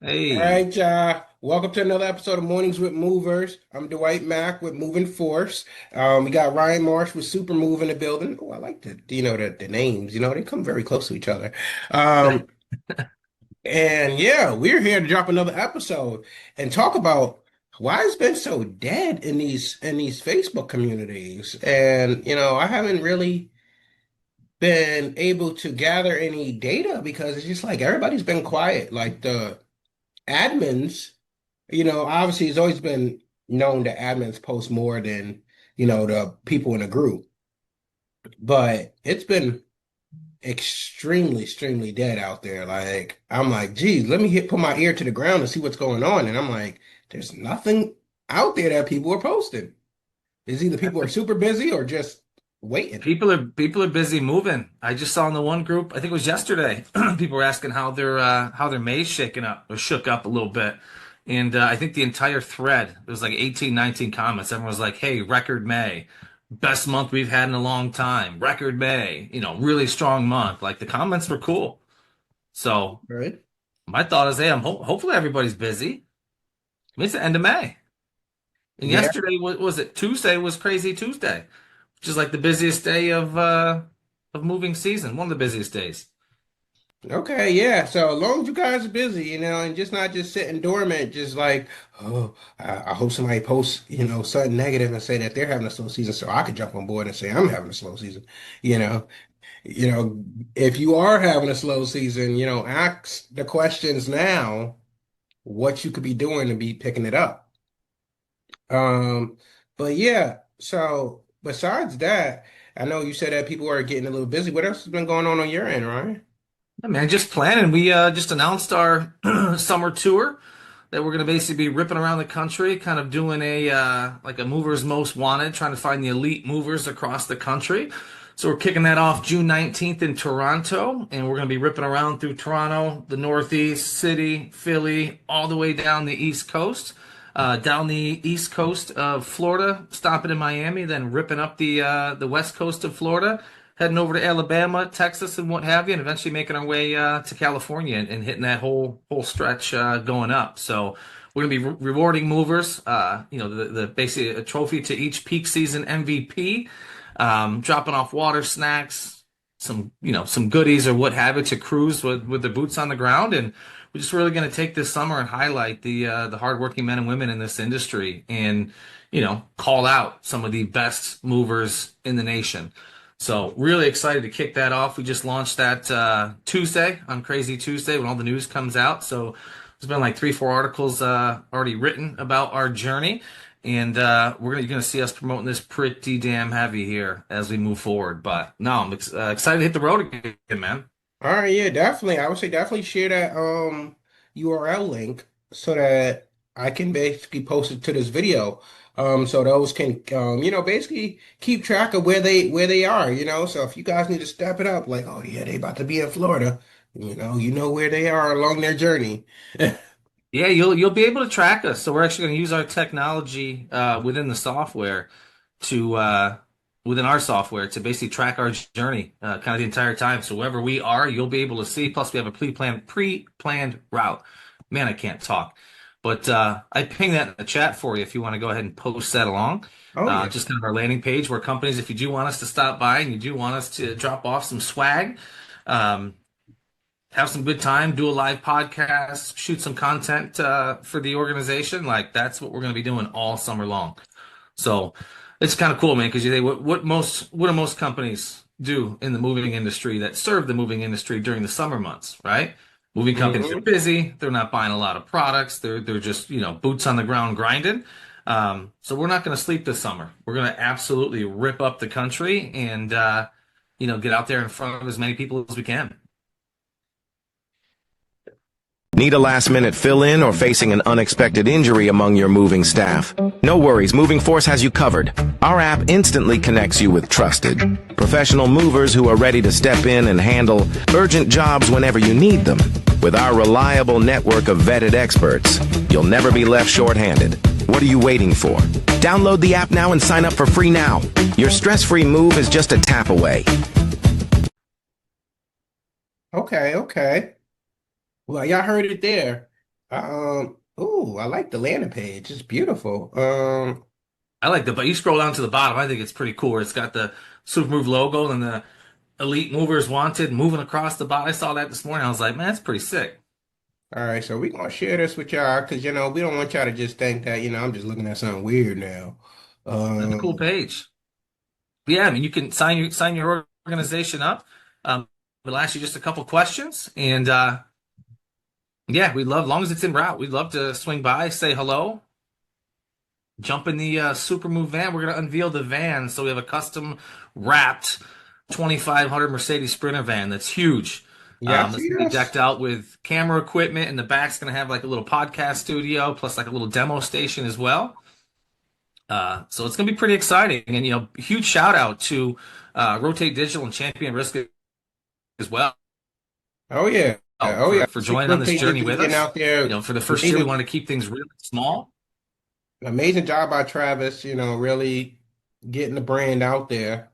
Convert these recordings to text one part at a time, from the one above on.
All Hey, right, y'all. Welcome to another episode of Mornings with Movers. I'm Dwight Mack with Moving Force. We got Ryan Marsh with Super Move in the building. Oh, I like the names. They come very close to each other. Um, and yeah, we're here to drop another episode and talk about why it's been so dead in these Facebook communities. And I haven't really been able to gather any data because it's just like everybody's been quiet. Like the admins. Obviously, it's always been known that admins post more than, the people in a group, but it's been extremely dead out there. Like, I'm like, geez, let me put my ear to the ground and see what's going on. And I'm like, there's nothing out there that people are posting. It's either people are super busy or just waiting. people are busy moving. I just saw in the one group, I think it was yesterday, people were asking how their May's shaking up or shook up a little bit. And I think the entire thread, there was like 18, 19 comments. Everyone was like, "Hey, record May. Best month we've had in a long time. Record May, really strong month." Like the comments were cool. So Right? my thought is, hey, hopefully everybody's busy. I mean, it's the end of May. And Yeah. yesterday was it Tuesday was crazy Tuesday, which is like the busiest day of moving season, one of the busiest days. Okay, yeah. So as long as you guys are busy, and just not just sitting dormant, just like, oh, I hope somebody posts, something negative and say that they're having a slow season, so I could jump on board and say I'm having a slow season. You know, you know, if you are having a slow season, ask the questions now, what you could be doing to be picking it up. Um, but yeah. So besides that, I know you said that people are getting a little busy. What else has been going on your end, right? Yeah, man, just planning. We just announced our summer tour that we're going to basically be ripping around the country, kind of doing a like a movers most wanted, trying to find the elite movers across the country. So we're kicking that off June 19th in Toronto, and we're going to be ripping around through Toronto, the Northeast, City, Philly, all the way down the East Coast, down the East Coast of Florida, stopping in Miami, then ripping up the West Coast of Florida, heading over to Alabama, Texas, and what have you, and eventually making our way to California and hitting that whole stretch going up. So we're gonna be rewarding movers. The basically a trophy to each peak season MVP, dropping off water, snacks, some goodies or what have you to cruise with their boots on the ground, and we're just really going to take this summer and highlight the hardworking men and women in this industry, and call out some of the best movers in the nation. So really excited to kick that off. We just launched that Tuesday on Crazy Tuesday when all the news comes out. So there's been like 3, 4 articles already written about our journey, and you're gonna see us promoting this pretty damn heavy here as we move forward. But no, I'm excited to hit the road again, man. All right, yeah, definitely. I would say definitely share that URL link so that I can basically post it to this video. So those can basically keep track of where they are. So if you guys need to step it up, like, oh yeah, they about to be in Florida, you know where they are along their journey. Yeah, you'll be able to track us. So we're actually going to use our technology within the software to within our software to basically track our journey kind of the entire time. So wherever we are, you'll be able to see. Plus, we have a pre-planned route. Man, I can't talk, but I ping that in the chat for you if you want to go ahead and post that along. Oh yeah. Just kind of our landing page where companies, if you do want us to stop by and you do want us to drop off some swag. Um, have some good time, do a live podcast, shoot some content for the organization. Like that's what we're going to be doing all summer long. So it's kind of cool, man. Because you think what do most companies do in the moving industry that serve the moving industry during the summer months, right? Moving companies are Hmm. busy. They're not buying a lot of products. They're just boots on the ground grinding. So we're not going to sleep this summer. We're going to absolutely rip up the country and get out there in front of as many people as we can. Need a last minute fill in or facing an unexpected injury among your moving staff? No worries, Moving Force has you covered. Our app instantly connects you with trusted, professional movers who are ready to step in and handle urgent jobs whenever you need them. With our reliable network of vetted experts, you'll never be left shorthanded. What are you waiting for? Download the app now and sign up for free now. Your stress-free move is just a tap away. Okay, okay. Well, y'all heard it there. I like the landing page. It's beautiful. I like but you scroll down to the bottom, I think it's pretty cool. It's got the Supermove logo and the Elite Movers Wanted moving across the bottom. I saw that this morning. I was like, man, that's pretty sick. All right, so we're gonna share this with y'all because we don't want y'all to just think that I'm just looking at something weird now. That's a cool Um, page. Yeah, I mean, you can sign your organization up. It'll ask you just a couple questions, and yeah, we love, long as it's in route, we'd love to swing by, say hello, jump in the Super Move van. We're gonna unveil the van, so we have a custom wrapped 2500 Mercedes Sprinter van that's huge. yeah, I That's see gonna be this. decked out with camera equipment, and the back's gonna have like a little podcast studio plus like a little demo station as well. So it's gonna be pretty exciting, and huge shout out to Rotate Digital and Champion Risk as well Oh yeah, oh yeah. for See joining on this Rotate journey Digital with getting us. out there. For the first year, we Amazing, wanted to keep things really small. amazing job by Travis. Really getting the brand out there.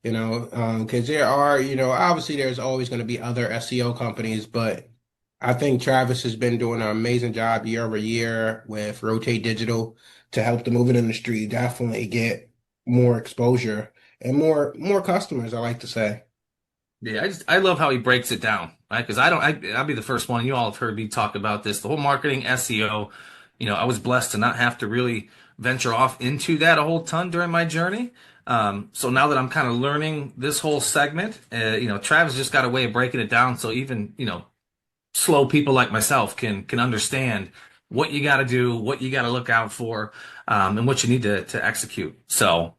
Because there are, obviously there's always going to be other SEO companies, but I think Travis has been doing an amazing job year over year with Rotate Digital to help the moving industry definitely get more exposure and more customers, I like to say. Yeah, I love how he breaks it down, right? Because I'll be the first one. You all have heard me talk about this. The whole marketing SEO. I was blessed to not have to really venture off into that a whole ton during my journey. So now that I'm kind of learning this whole segment, Travis just got a way of breaking it down, so even slow people like myself can understand what you got to do, what you got to look out for, and what you need to execute. So,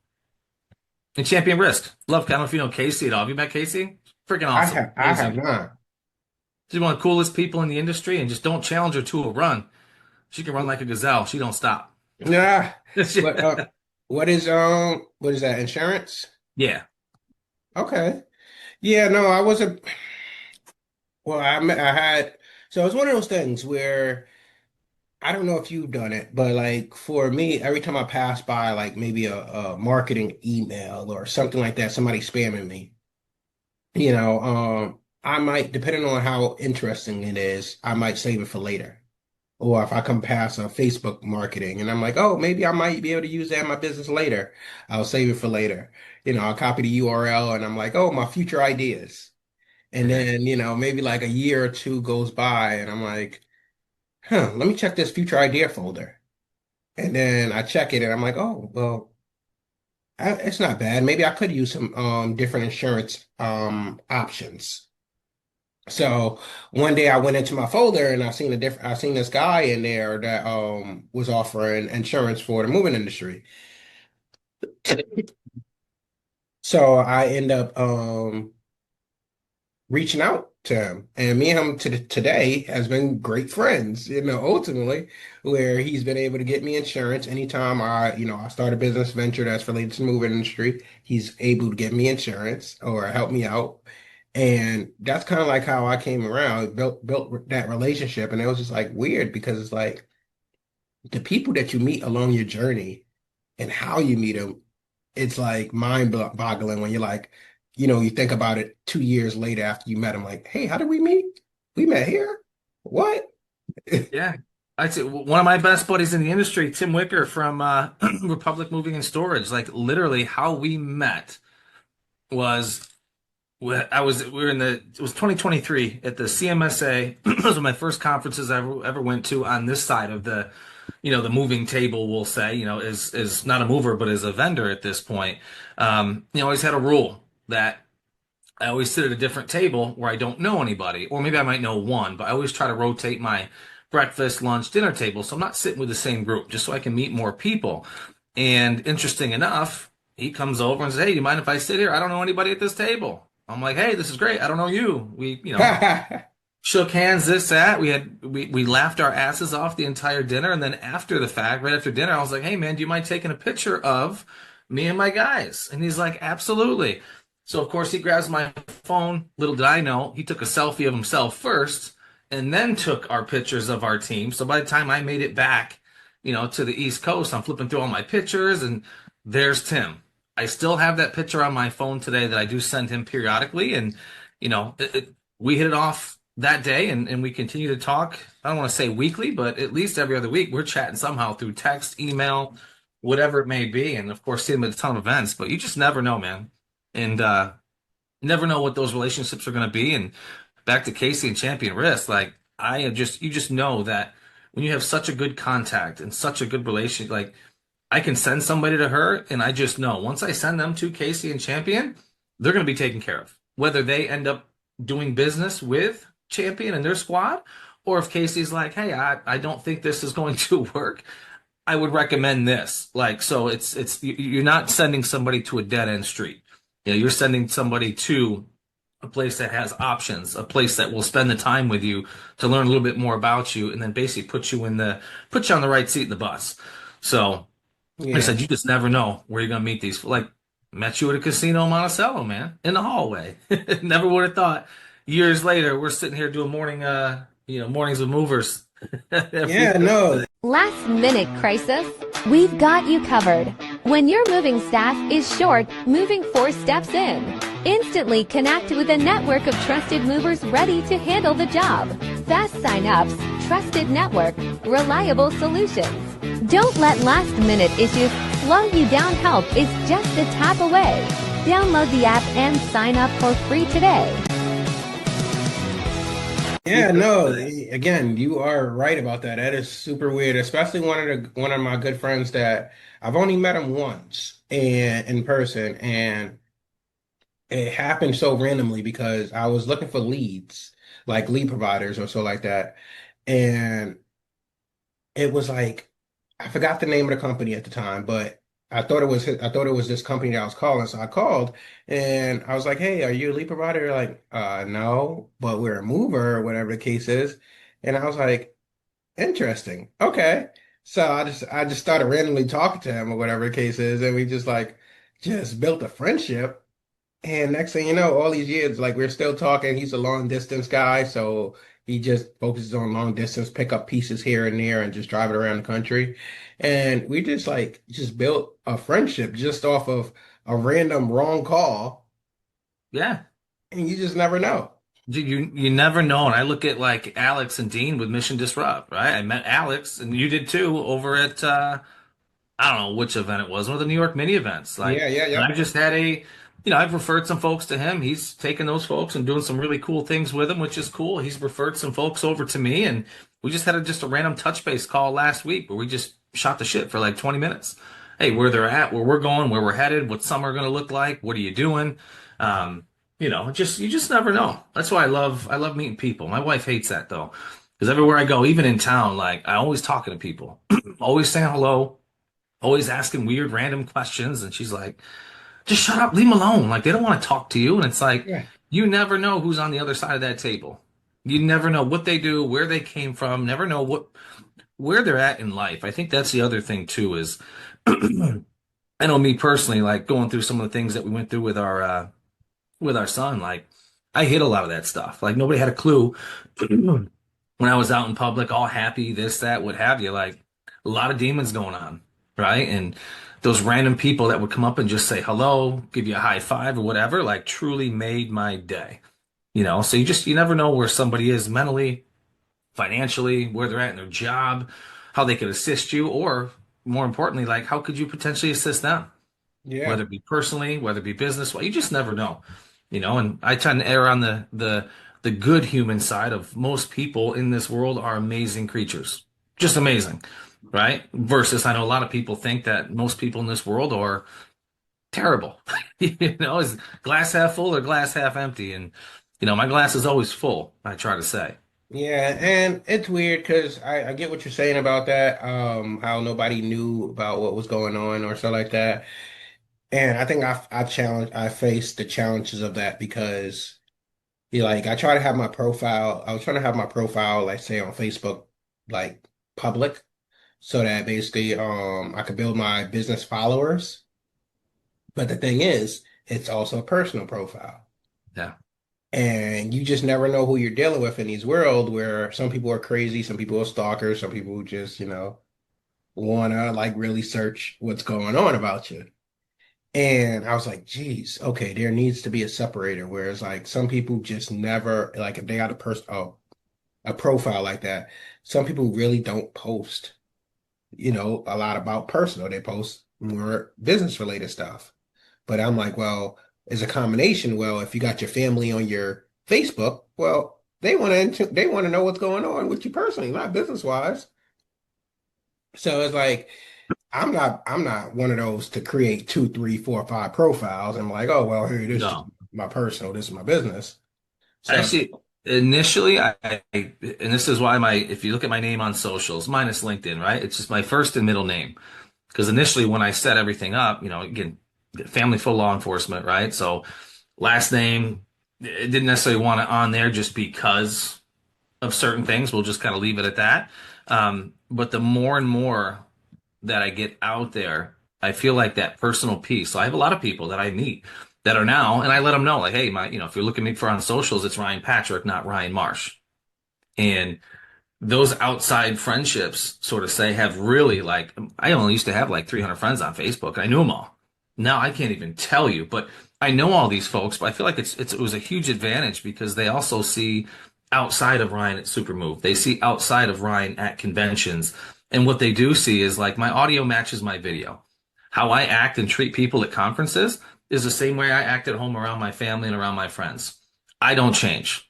and Champion Risk, love. I don't know if you know Casey at all. Have you met Casey? Freaking awesome, I have amazing. not. She's one of the coolest people in the industry, and just don't challenge her to a run. She can run like a gazelle. She don't stop. Nah, but what is that, insurance? Yeah. Okay. Yeah, no, I wasn't. Well, I had, so it's one of those things where I don't know if you've done it, but like for me, every time I pass by like maybe a marketing email or something like that, somebody spamming me, I might, depending on how interesting it is, I might save it for later. Or if I come past a Facebook marketing and I'm like, oh, maybe I might be able to use that in my business later, I'll save it for later. I'll copy the URL and I'm like, oh, my future ideas. And then, maybe like a year or two goes by and I'm like, let me check this future idea folder. And then I check it and I'm like, oh, well, it's not bad. Maybe I could use some different insurance options. So one day I went into my folder and I seen this guy in there that was offering insurance for the moving industry. So I end up reaching out to him. And me and him today has been great friends, ultimately, where he's been able to get me insurance anytime I start a business venture that's related to the moving industry. He's able to get me insurance or help me out. And that's kind of like how I came around, built that relationship. And it was just like weird because it's like the people that you meet along your journey and how you meet them, it's like mind-boggling when you're like, you think about it 2 years later after you met them, like, hey, how did we meet? We met here? What? Yeah. I'd say one of my best buddies in the industry, Tim Wicker from Republic Moving and Storage, like literally how we met was we were in it was 2023 at the CMSA. Those were my first conferences I ever went to on this side of the moving table, we'll say, is not a mover, but is a vendor at this point. Always had a rule that I always sit at a different table where I don't know anybody, or maybe I might know one, but I always try to rotate my breakfast, lunch, dinner table. So I'm not sitting with the same group just so I can meet more people. And interesting enough, he comes over and says, hey, do you mind if I sit here? I don't know anybody at this table. I'm like, hey, this is great. I don't know you. We, shook hands, this, that. We laughed our asses off the entire dinner. And then after the fact, right after dinner, I was like, hey man, do you mind taking a picture of me and my guys? And he's like, absolutely. So of course he grabs my phone. Little did I know, he took a selfie of himself first and then took our pictures of our team. So by the time I made it back, to the East Coast, I'm flipping through all my pictures and there's Tim. I still have that picture on my phone today that I do send him periodically. And, we hit it off that day, and we continue to talk. I don't want to say weekly, but at least every other week we're chatting somehow through text, email, whatever it may be, and of course see them at a ton of events. But you just never know, man, and you never know what those relationships are going to be. And back to Casey and Champion Wrist, like I am just you just know that when you have such a good contact and such a good relation, like I can send somebody to her, and I just know once I send them to Casey and Champion, they're going to be taken care of. Whether they end up doing business with Champion and their squad, or if Casey's like, hey, I don't think this is going to work, I would recommend this. Like, so you're not sending somebody to a dead end street. You know, you're sending somebody to a place that has options, a place that will spend the time with you to learn a little bit more about you, and then basically put you on the right seat in the bus. So, like I Yeah. said, you just never know where you're gonna meet these. Like, met you at a casino in Monticello, man, in the hallway. Never would have thought. Years later, we're sitting here doing mornings with movers. Yeah, Every no. Last minute crisis? We've got you covered. When your moving staff is short, Moving Force steps in. Instantly connect with a network of trusted movers ready to handle the job. Fast sign-ups, trusted network, reliable solutions. Don't let last minute issues slow you down. Help is just a tap away. Download the app and sign up for free today. Yeah, no. Again, you are right about that. That is super weird, especially one of my good friends that I've only met him once and in person, and it happened so randomly because I was looking for leads, like lead providers or so like that. And it was like I forgot the name of the company at the time, but I thought it was this company that I was calling. So I called and I was like, "Hey, are you a lead provider?" They're like, no, but we're a mover or whatever the case is." And I was like, "Interesting. Okay." So I just started randomly talking to him or whatever the case is, and we just built a friendship. And next thing you know, all these years, like we're still talking. He's a long distance guy, so he just focuses on long distance, pick up pieces here and there, and just drive it around the country. And we just built a friendship just off of a random wrong call, yeah, and you just never know. you never know. And I look at like Alex and Dean with Mission Disrupt, right? I met Alex, and you did too, over at I don't know which event it was, one of the New York mini events. Like, Yeah, yeah, and yep. I just had I've referred some folks to him. He's taken those folks and doing some really cool things with them, which is cool. He's referred some folks over to me, and we just had just a random touch base call last week where we just shot the shit for like 20 minutes. Hey, where they're at, where we're going, where we're headed, what summer going to look like, what are you doing? Um, you just never know. That's why I love meeting people. My wife hates that though, because everywhere I go, even in town, like I always talking to people, always saying hello, always asking weird random questions, and she's like, just shut up, leave them alone. Like they don't want to talk to you. And it's like, Yeah, you never know who's on the other side of that table. You never know what they do, where they came from, never know where they're at in life. I think that's the other thing too is I know me personally, like going through some of the things that we went through with our son, like I hid a lot of that stuff. Like nobody had a clue when I was out in public, all happy, this, that, what have you. Like a lot of demons going on, right? And those random people that would come up and just say hello, give you a high five or whatever, like truly made my day. So you never know where somebody is mentally, financially, where they're at in their job, how they could assist you, or more importantly, like how could you potentially assist them? yeah, Whether it be personally, whether it be business, well, you just never know, and I tend to err on the good human side of most people in this world are amazing creatures, just amazing, right? Versus I know a lot of people think that most people in this world are terrible. Is glass half full or glass half empty? And my glass is always full, I try to say. yeah. And it's weird because I get what you're saying about that. How nobody knew about what was going on or so like that. And I think I faced the challenges of that because like I try to have my profile. I was trying to have my profile, like say on Facebook, like public, so that basically I could build my business followers. But the thing is, it's also a personal profile. Yeah. And you just never know who you're dealing with in these world where some people are crazy, some people are stalkers, some people just, wanna like really search what's going on about you. And I was like, geez, okay, there needs to be a separator. Whereas like some people just never like if they got a profile like that, some people really don't post, a lot about personal. They post more business related stuff. But I'm like, well, it's a combination. Well, if you got your family on your Facebook, well, they want to know what's going on with you personally, not business wise. So it's like I'm not one of those to create two, three, four, five profiles. I'm like, oh well, here this is No. my personal, this is my business. So Actually, initially, and this is why if you look at my name on socials, minus LinkedIn, right? It's just my first and middle name. Because initially, when I set everything up, again, family full law enforcement, right? So last name, it didn't necessarily want it on there just because of certain things. We'll just kind of leave it at that. But the more and more that I get out there, I feel like that personal piece. So I have a lot of people that I meet that are now, and I let them know, like, hey, if you're looking at me for on socials, it's Ryan Patrick, not Ryan Marsh. And those outside friendships sort of have really like, I only used to have like 300 friends on Facebook. I knew them all. Now I can't even tell you, but I know all these folks, but I feel like it was a huge advantage because they also see outside of Ryan at Supermove. They see outside of Ryan at conventions. And what they do see is like my audio matches my video. How I act and treat people at conferences is the same way I act at home around my family and around my friends. I don't change.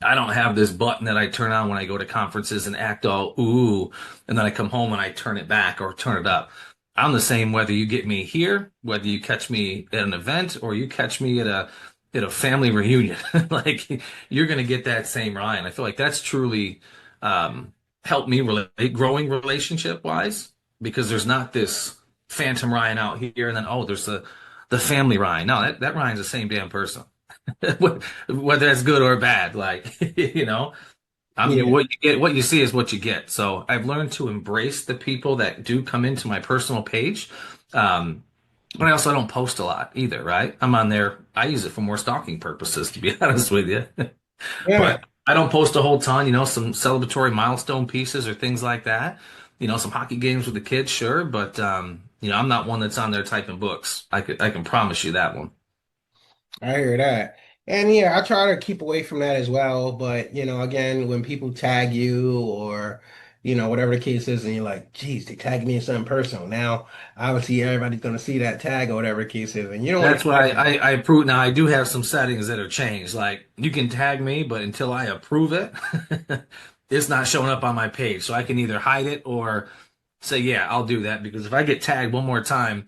I don't have this button that I turn on when I go to conferences and act all ooh, and then I come home and I turn it back or turn it up. I'm the same whether you get me here, whether you catch me at an event or you catch me at a family reunion. Like you're gonna get that same Ryan. I feel like that's truly helped me relate, growing relationship wise, because there's not this phantom Ryan out here and then there's the family Ryan. No, that Ryan's the same damn person. Whether that's good or bad, like yeah, what you see is what you get. So I've learned to embrace the people that do come into my personal page. But I also don't post a lot either, right? I'm on there. I use it for more stalking purposes, to be honest with you. yeah. But I don't post a whole ton, some celebratory milestone pieces or things like that. Some hockey games with the kids, sure, but I'm not one that's on there typing books. I can promise you that one. I hear that. And yeah, I try to keep away from that as well. But, again, when people tag you or, whatever the case is, and you're like, geez, they tagged me in something personal. Now, obviously, everybody's going to see that tag or whatever the case is. And you don't want That's to why get that. I approve. Now I do have some settings that are changed. Like you can tag me, but until I approve it, it's not showing up on my page. So I can either hide it or say, yeah, I'll do that. Because if I get tagged one more time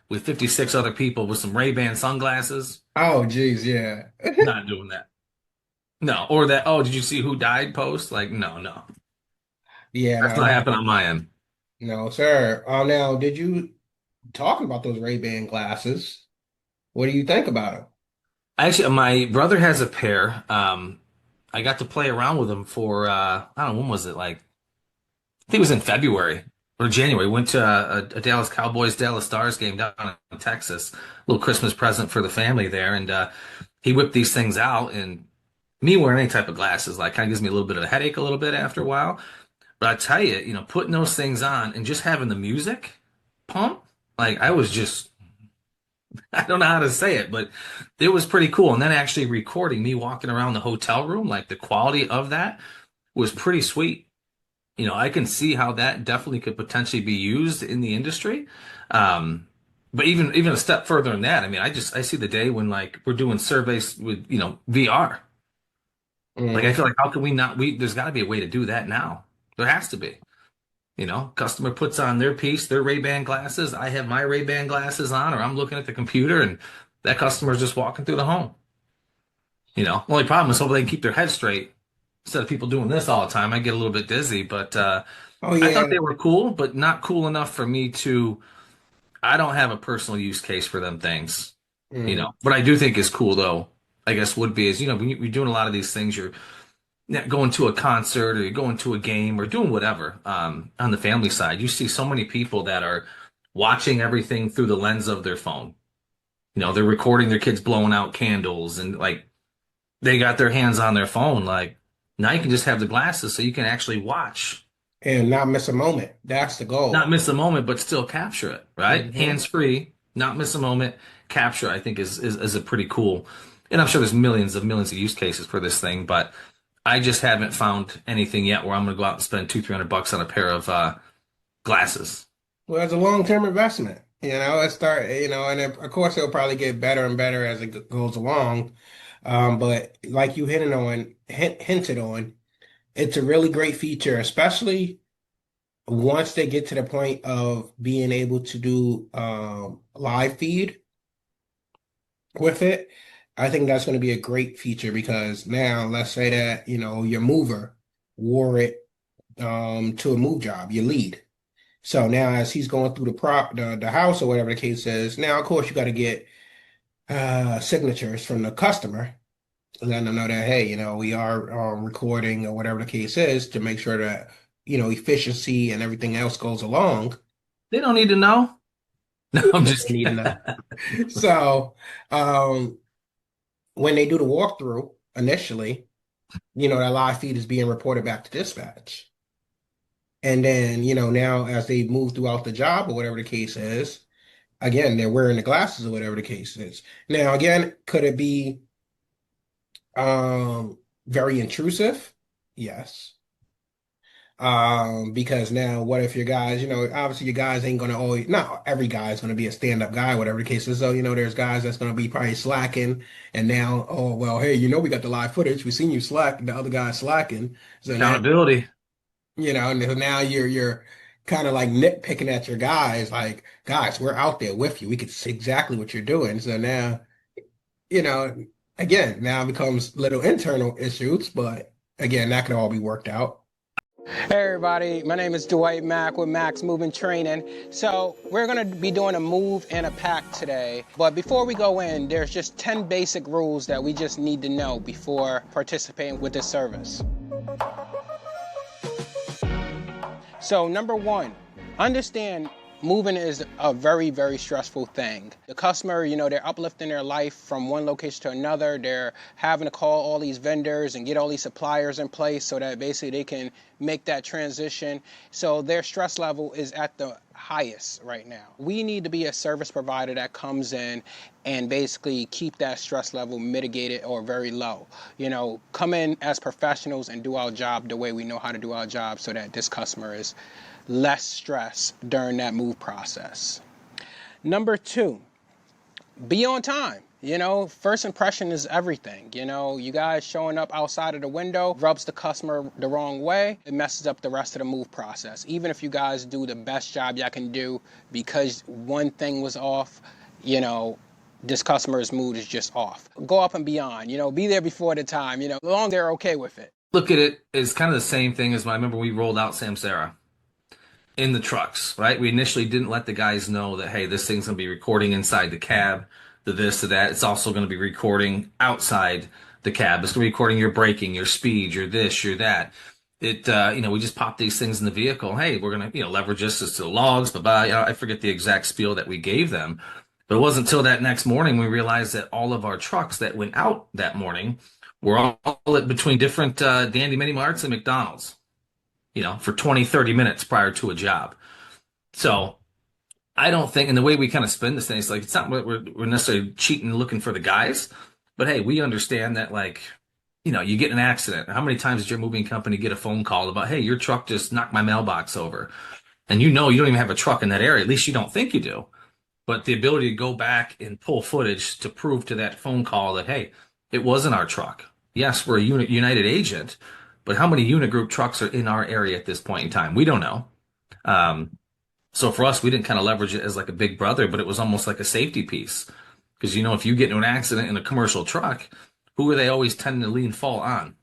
with 56 other people with some Ray-Ban sunglasses, Oh, geez, yeah. not doing that. No. Or that, oh, did you see who died post? Like, no, no. Yeah, That's no, not happening on my end. no, sir. Now, did you talking about those Ray-Ban glasses? What do you think about them? Actually, my brother has a pair. I got to play around with them for, I don't know, when was it? Like, I think it was in February or January. Went to a Dallas Cowboys, Dallas Stars game down in Texas. A little Christmas present for the family there, and he whipped these things out. And me wearing any type of glasses, like, kind of gives me a little bit of a headache a little bit after a while. But I tell you, putting those things on and just having the music pump, like I was just, I don't know how to say it, but it was pretty cool. And then actually recording me walking around the hotel room, like the quality of that was pretty sweet. I can see how that definitely could potentially be used in the industry. Um, but even a step further than that, I mean, I see the day when like we're doing surveys with, VR. Like I Mm. feel like how can we not there's got to be a way to do that now. There has to be. Customer puts on their piece, their Ray-Ban glasses. I have my Ray-Ban glasses on, or I'm looking at the computer and that customer's just walking through the home. Only problem is hopefully they can keep their head straight instead of people doing this all the time. I get a little bit dizzy, but Oh, I yeah. thought they were cool, but not cool enough for me to. I don't have a personal use case for them things. Mm. What I do think is cool though, I guess would be is when you're doing a lot of these things, you're going to a concert or you're going to a game or doing whatever. On the family side, you see so many people that are watching everything through the lens of their phone. They're recording their kids blowing out candles and like they got their hands on their phone. Like now you can just have the glasses so you can actually watch, And not miss a moment. That's the not goal. miss a moment, but still capture it, right? Hmm. Hands free. not miss a moment. Capture, I think, is a pretty cool, and I'm sure there's millions of use cases for this thing, but I just haven't found anything yet where I'm going to go out and spend $200-300 on a pair of glasses. Well, it's a long-term investment. It start, and then, of course it'll probably get better and better as it goes along. But like you hinted on, it's a really great feature, especially once they get to the point of being able to do live feed with it. I think that's going to be a great feature because now let's say that, your mover wore it to a move job, your lead. So now as he's going through the house or whatever the case is, now of course you got to get signatures from the customer, letting them know that, hey, we are recording or whatever the case is to make sure that, efficiency and everything else goes along. They don't need to know. No, I'm just They need to kidding. know. So when they do the walkthrough initially, that live feed is being reported back to dispatch. And then, now as they move throughout the job or whatever the case is, again, they're wearing the glasses or whatever the case is. Now, again, could it be very intrusive? Yes. Because now what if your guys, obviously your guys ain't gonna always, not every guy is gonna be a stand-up guy, whatever the case is. So, there's guys that's gonna be probably slacking, and now, oh well, hey, we got the live footage. We seen you slack, the other guy's slacking. So now, Accountability. and so now you're kind of like nitpicking at your guys, like, guys, we're out there with you. We can see exactly what you're doing. So now, again, now it becomes little internal issues, but again, that can all be worked out. Hey everybody, my name is Dwight Mack with Max Moving Training. So we're going to be doing a move and a pack today. But before we go in, there's just 10 basic rules that we just need to know before participating with this service. So number one, understand moving is a very, very stressful thing. The customer, they're uplifting their life from one location to another. They're having to call all these vendors and get all these suppliers in place so that basically they can make that transition. So their stress level is at the highest right now. We need to be a service provider that comes in and basically keep that stress level mitigated or very low. Come in as professionals and do our job the way we know how to do our job so that this customer is less stress during that move process. Number two, be on time. First impression is everything. You guys showing up outside of the window rubs the customer the wrong way. It messes up the rest of the move process. Even if you guys do the best job y'all can do, because one thing was off, this customer's mood is just off. Go up and beyond, be there before the time, as long as they're okay with it. Look at it as kind of the same thing as when I remember we rolled out Samsara in the trucks, right? We initially didn't let the guys know that, hey, this thing's going to be recording inside the cab, the this, to that. It's also going to be recording outside the cab. It's going to be recording your braking, your speed, your this, your that. We just pop these things in the vehicle. Hey, we're going to, leverage this as to the logs, I forget the exact spiel that we gave them. But it wasn't until that next morning we realized that all of our trucks that went out that morning were all between different Dandy Mini Marts and McDonald's. For 20, 30 minutes prior to a job. So I don't think, and the way we kind of spin this thing, it's not what we're necessarily cheating looking for the guys, but hey, we understand that, you get in an accident. How many times did your moving company get a phone call about, hey, your truck just knocked my mailbox over? And you don't even have a truck in that area. At least you don't think you do. But the ability to go back and pull footage to prove to that phone call that, hey, it wasn't our truck. Yes, we're a United agent, but how many unit group trucks are in our area at this point in time? We don't know. So for us, we didn't kind of leverage it as like a big brother, but it was almost like a safety piece. Because, if you get into an accident in a commercial truck, who are they always tending to fall on?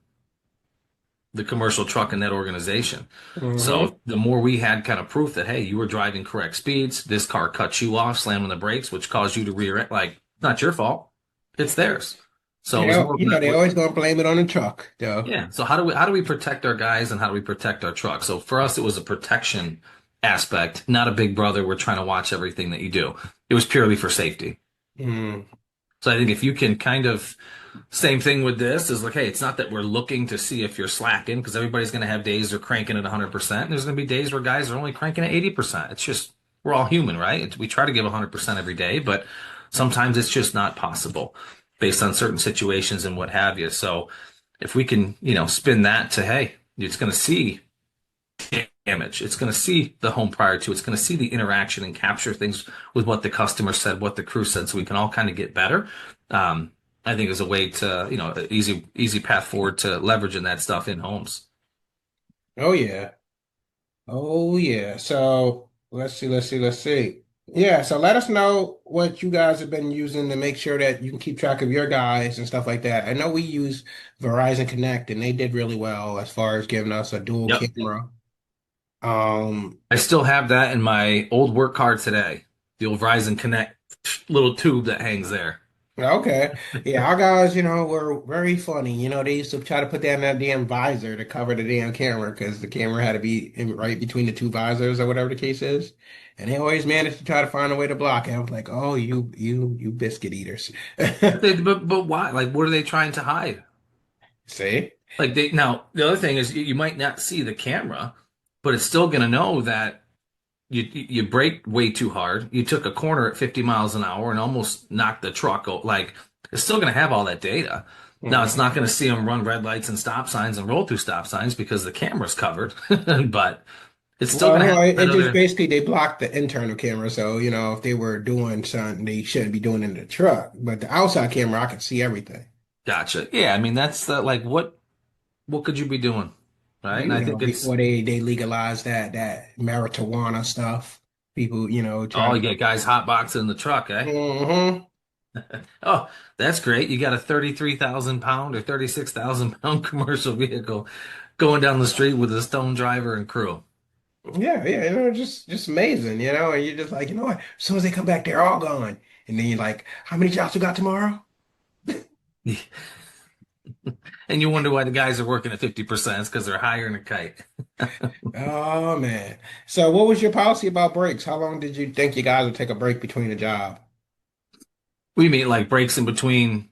The commercial truck in that organization. Mm-hmm. So the more we had kind of proof that, hey, you were driving correct speeds, this car cut you off, slamming the brakes, which caused you to rear end, not your fault. It's theirs. So they always gonna blame it on the truck, though. Yeah. So how do we protect our guys and how do we protect our truck? So for us, it was a protection aspect, not a big brother. We're trying to watch everything that you do. It was purely for safety. Mm. So I think if you can kind of, same thing with this is hey, it's not that we're looking to see if you're slacking, because everybody's going to have days they're cranking at 100%. There's going to be days where guys are only cranking at 80%. It's just we're all human, right? We try to give 100% every day, but sometimes it's just not possible based on certain situations and what have you. So if we can, spin that to, hey, it's going to see damage. It's going to see the home prior to. It's going to see the interaction and capture things with what the customer said, what the crew said, so we can all kind of get better. I think is a way to, an easy path forward to leveraging that stuff in homes. Oh yeah. Oh yeah. So let's see. Yeah, so let us know what you guys have been using to make sure that you can keep track of your guys and stuff like that. I know we use Verizon Connect and they did really well as far as giving us a dual Yep. camera. Um, I still have that in my old work car today. The old Verizon Connect little tube that hangs there. okay. Yeah, our guys, were very funny. They used to try to put that in that damn visor to cover the damn camera because the camera had to be right between the two visors or whatever the case is. And they always managed to try to find a way to block it. I was like, oh, you biscuit eaters. But why? Like, what are they trying to hide? See? Like now the other thing is you might not see the camera, but it's still going to know that you brake way too hard. You took a corner at 50 miles an hour and almost knocked the truck. Like it's still going to have all that data. Now it's not going to see them run red lights and stop signs and roll through stop signs because the camera's covered, but it's still Well, going to no, have it that just other. basically they blocked the internal camera. So, if they were doing something they shouldn't be doing in the truck. But the outside camera, I could see everything. Gotcha. Yeah, I mean that's the like what could you be doing, right? And I think it's Before they legalized that marijuana stuff, people, try oh, to. you get guys hotboxing in the truck, eh? Hmm. Oh, that's great. You got a 33,000 pound or 36,000 pound commercial vehicle going down the street with a stone driver and crew. Yeah, yeah, just amazing, and you're just like, what? As soon as they come back, they're all gone. And then you're like, how many jobs we got tomorrow? And you wonder why the guys are working at 50% because they're hiring a kite. Oh man. So what was your policy about breaks? How long did you think you guys would take a break between a job? We mean like breaks in between.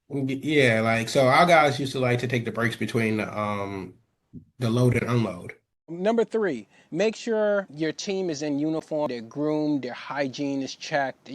Yeah, like so our guys used to like to take the breaks between the load and unload. Number three, make sure your team is in uniform, they're groomed, their hygiene is checked,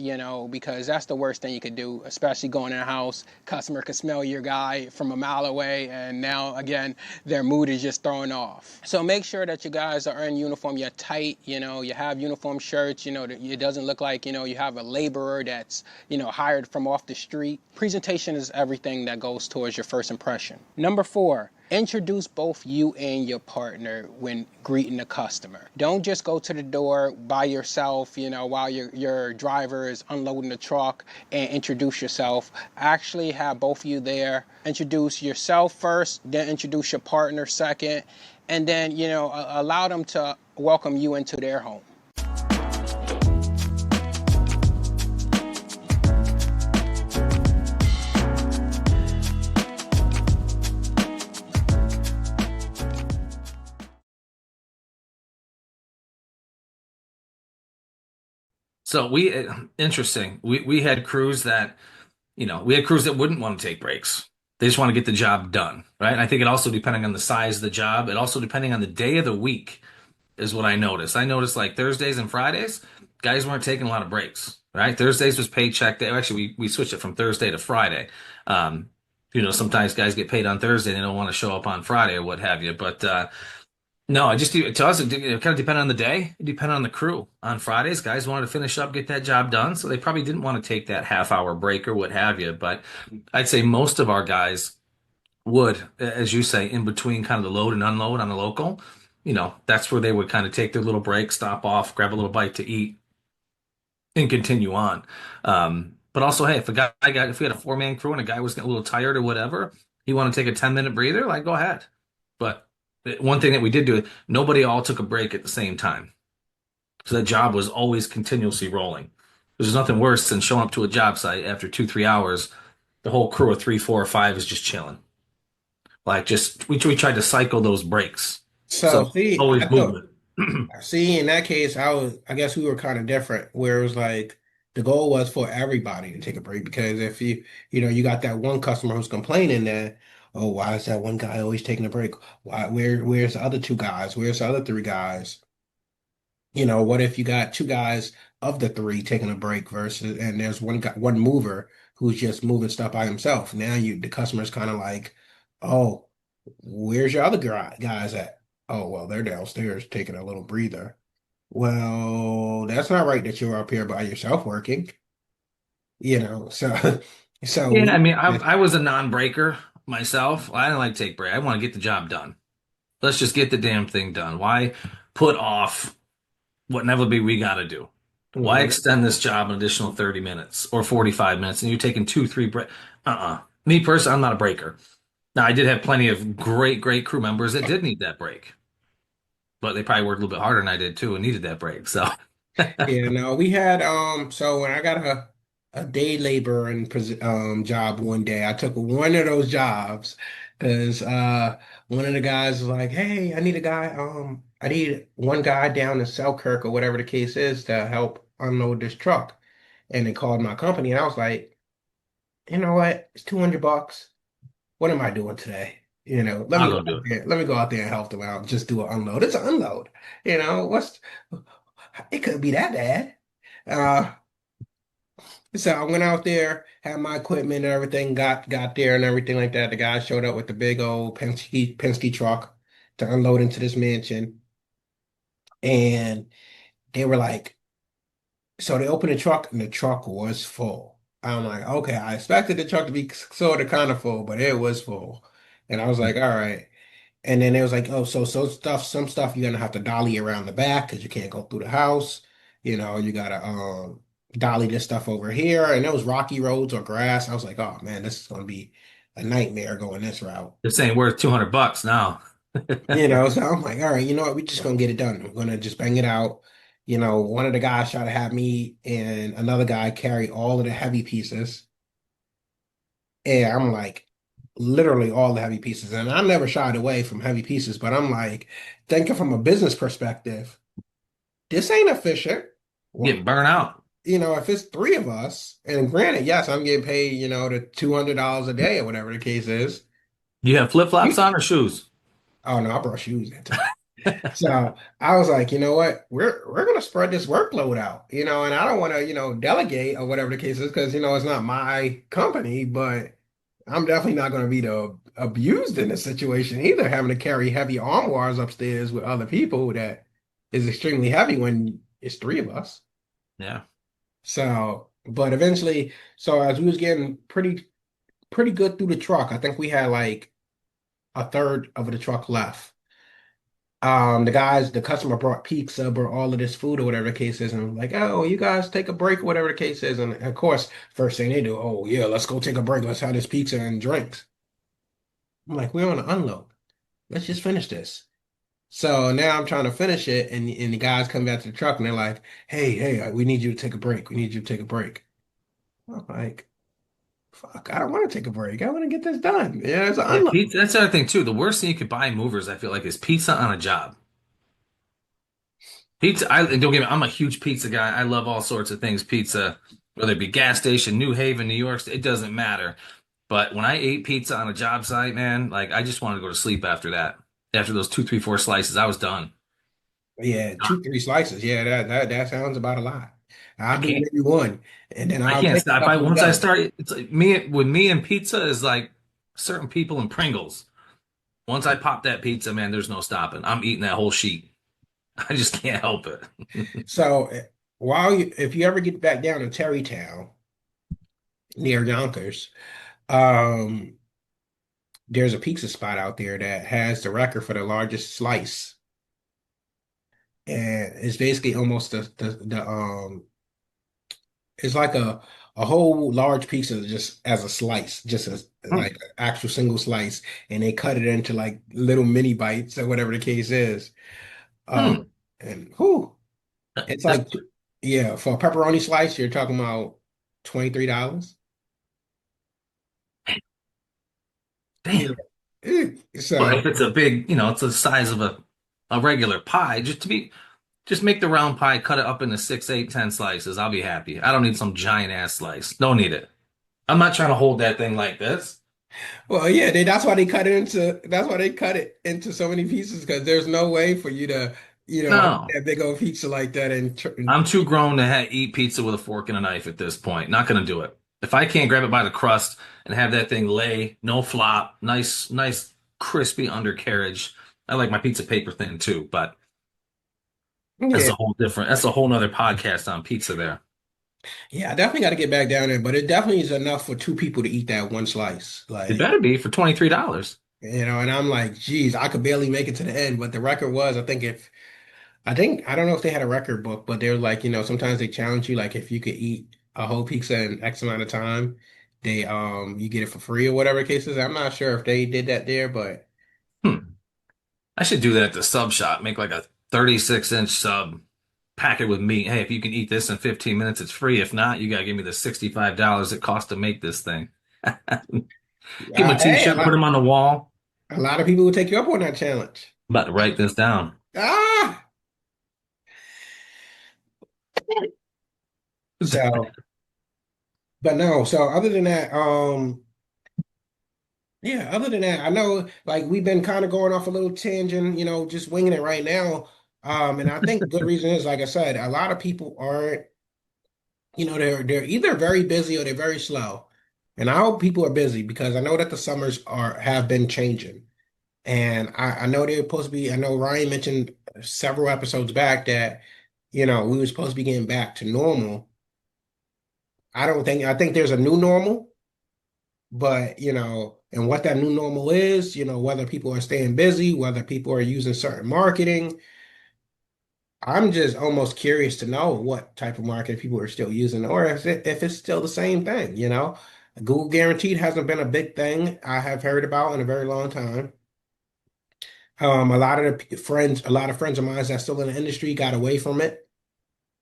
because that's the worst thing you could do, especially going in a house. Customer could smell your guy from a mile away, and now, again, their mood is just thrown off. So make sure that you guys are in uniform, you're tight, you have uniform shirts, it doesn't look like, you have a laborer that's, hired from off the street. Presentation is everything that goes towards your first impression. Number four, introduce both you and your partner when greeting a customer. Don't just go to the door by yourself, while your driver is unloading the truck and introduce yourself. Actually have both of you there. Introduce yourself first, then introduce your partner second, and then, allow them to welcome you into their home. So interesting. We had crews that, we had crews that wouldn't want to take breaks. They just want to get the job done, right? And I think it also depending on the size of the job, it also depending on the day of the week is what I noticed. I noticed like Thursdays and Fridays, guys weren't taking a lot of breaks, right? Thursdays was paycheck day. Actually, we switched it from Thursday to Friday. Um, sometimes guys get paid on Thursday, they don't want to show up on Friday or what have you. But no, I just to us it kind of depended on the day, it depended on the crew. On Fridays, guys wanted to finish up, get that job done, so they probably didn't want to take that half-hour break or what have you. But I'd say most of our guys would, as you say, in between kind of the load and unload on the local, that's where they would kind of take their little break, stop off, grab a little bite to eat, and continue on. But also, hey, if we had a four-man crew and a guy was getting a little tired or whatever, he wanted to take a 10-minute breather, like go ahead. But one thing that we did do, nobody all took a break at the same time. So that job was always continuously rolling. There's nothing worse than showing up to a job site after 2, 3 hours. The whole crew of 3, 4, or 5 is just chilling. Like we tried to cycle those breaks. So So see, always movement. see, in that case, I guess we were kind of different, where it was like the goal was for everybody to take a break because if you got that one customer who's complaining that, oh, why is that one guy always taking a break? Where's the other two guys? Where's the other three guys? What if you got two guys of the three taking a break versus, and there's one guy, one mover who's just moving stuff by himself. Now the customer's kind of like, oh, where's your other guys at? Oh, well, they're downstairs taking a little breather. Well, that's not right that you're up here by yourself working, so so Yeah, I we mean, I was a non-breaker myself. I didn't like to take break. I want to get the job done. Let's just get the damn thing done. Why put off what inevitably we got to do? Why Mhm. extend this job an additional 30 minutes or 45 minutes and you're taking two, three break? Me personally, I'm not a breaker. Now, I did have plenty of great, great crew members that did need that break, but they probably worked a little bit harder than I did too and needed that break. So, Yeah, no, we had so when I got a day labor and job one day, I took one of those jobs because one of the guys was like, "Hey, I need a guy, I need one guy down in Selkirk or whatever the case is to help unload this truck." And they called my company and I was like, "You know what? It's $200. What am I doing today? I'll go do it. Let me go out there and help them out. Just do an unload. It's an unload. What's it could be that bad." Uh, so I went out there, had my equipment and everything, got there and everything like that. The guy showed up with the big old Penske truck to unload into this mansion. And they were like, so they opened the truck and the truck was full. I'm like, okay, I expected the truck to be sort of kind of full, but it was full. And I was like, all right. And then it was like, oh, so some stuff you're gonna have to dolly around the back because you can't go through the house. You gotta dolly this stuff over here. And it was rocky roads or grass. I was like, oh man, this is gonna be a nightmare going this route. This ain't worth $200 now. So I'm like, all right, you know what? We're just gonna get it done. We're gonna just bang it out. One of the guys tried to have me and another guy carry all of the heavy pieces. And I'm like, literally all the heavy pieces. And I never shied away from heavy pieces, but I'm like, thinking from a business perspective, this ain't efficient. Getting Well, burnt out. if it's three of us, and granted, yes, I'm getting paid, the $200 a day or whatever the case is. You have flip-flops You, on or shoes? oh no, I brought shoes into it. So I was like, you know what? We're gonna spread this workload out, and I don't want to, delegate or whatever the case is, because it's not my company, but I'm definitely not going to be the abused in this situation either, having to carry heavy armoires upstairs with other people that is extremely heavy when it's three of us. Yeah. So, but eventually, so as we was getting pretty good through the truck, I think we had like a third of the truck left. The customer brought pizza, brought all of this food or whatever the case is, and like, oh, you guys take a break or whatever the case is. And of course, first thing they do, oh yeah, let's go take a break. Let's have this pizza and drinks. I'm like, we're on an unload. Let's just finish this. So now I'm trying to finish it, and the guys come back to the truck and they're like, hey, we need you to take a break. We need you to take a break. I'm like, fuck, I don't want to take a break. I want to get this done. Yeah, it's an Yeah, unload. pizza. That's the other thing too. The worst thing you could buy in movers, I feel like, is pizza on a job. Pizza. And don't get me. I'm a huge pizza guy. I love all sorts of things pizza, whether it be gas station, New Haven, New York. It doesn't matter. But when I ate pizza on a job site, man, like I just wanted to go to sleep after that. After those two, three, four slices, I was done. Yeah, two, three slices. Yeah, that sounds about a lot. I I'll do can't. maybe one, and then I I'll can't take a stop. couple of Once I those. start, it's like me with me and pizza is like certain people and Pringles. Once I pop that pizza, man, there's no stopping. I'm eating that whole sheet. I just can't help it. So if you ever get back down to Terrytown near Yonkers, um, there's a pizza spot out there that has the record for the largest slice, and it's basically almost the it's like a whole large pizza just as a slice, just as Hmm. like an actual single slice, and they cut it into like little mini bites or whatever the case is. Um, Hmm. and whoo, it's That's like, yeah, for a pepperoni slice, you're talking about $23. Yeah. damn. But So if it's a big, it's the size of a regular pie, just make the round pie, cut it up into six, eight, 10 slices. I'll be happy. I don't need some giant ass slice. Don't need it. I'm not trying to hold that thing like this. well, yeah, that's why they cut it into so many pieces because there's no way for you to No, that big old pizza like that I'm too grown to eat pizza with a fork and a knife at this point. Not going to do it. If I can't grab it by the crust and have that thing lay, no flop, nice crispy undercarriage. I like my pizza paper thin too, but yeah, that's a whole nother podcast on pizza there. yeah, I definitely got to get back down there, but it definitely is enough for two people to eat that one slice. It Like, better be for $23. and I'm like, geez, I could barely make it to the end. But the record was, I don't know if they had a record book, but they're like, sometimes they challenge you, like if you could eat a whole pizza in X amount of time, you get it for free or whatever the case is. I'm not sure if they did that there, but Hmm. I should do that at the sub shop. Make like a 36-inch sub, pack it with meat. Hey, if you can eat this in 15 minutes, it's free. If not, you gotta give me the $65 it costs to make this thing. Give him a hey, t-shirt, put him on the wall. a lot of people will take you up on that challenge. I'm about to write this down. Ah, so, but no, so other than that, yeah, other than that, I know like we've been kind of going off a little tangent, just winging it right now. And I think the good reason is, like I said, a lot of people aren't, they're either very busy or they're very slow. And I hope people are busy because I know that the summers have been changing. And I know they're supposed to be, I know Ryan mentioned several episodes back that, we were supposed to be getting back to normal. I think there's a new normal. But, and what that new normal is, whether people are staying busy, whether people are using certain marketing, I'm just almost curious to know what type of marketing people are still using, or if it's still the same thing. Google Guaranteed hasn't been a big thing I have heard about in a very long time. A lot of friends of mine that's still in the industry got away from it.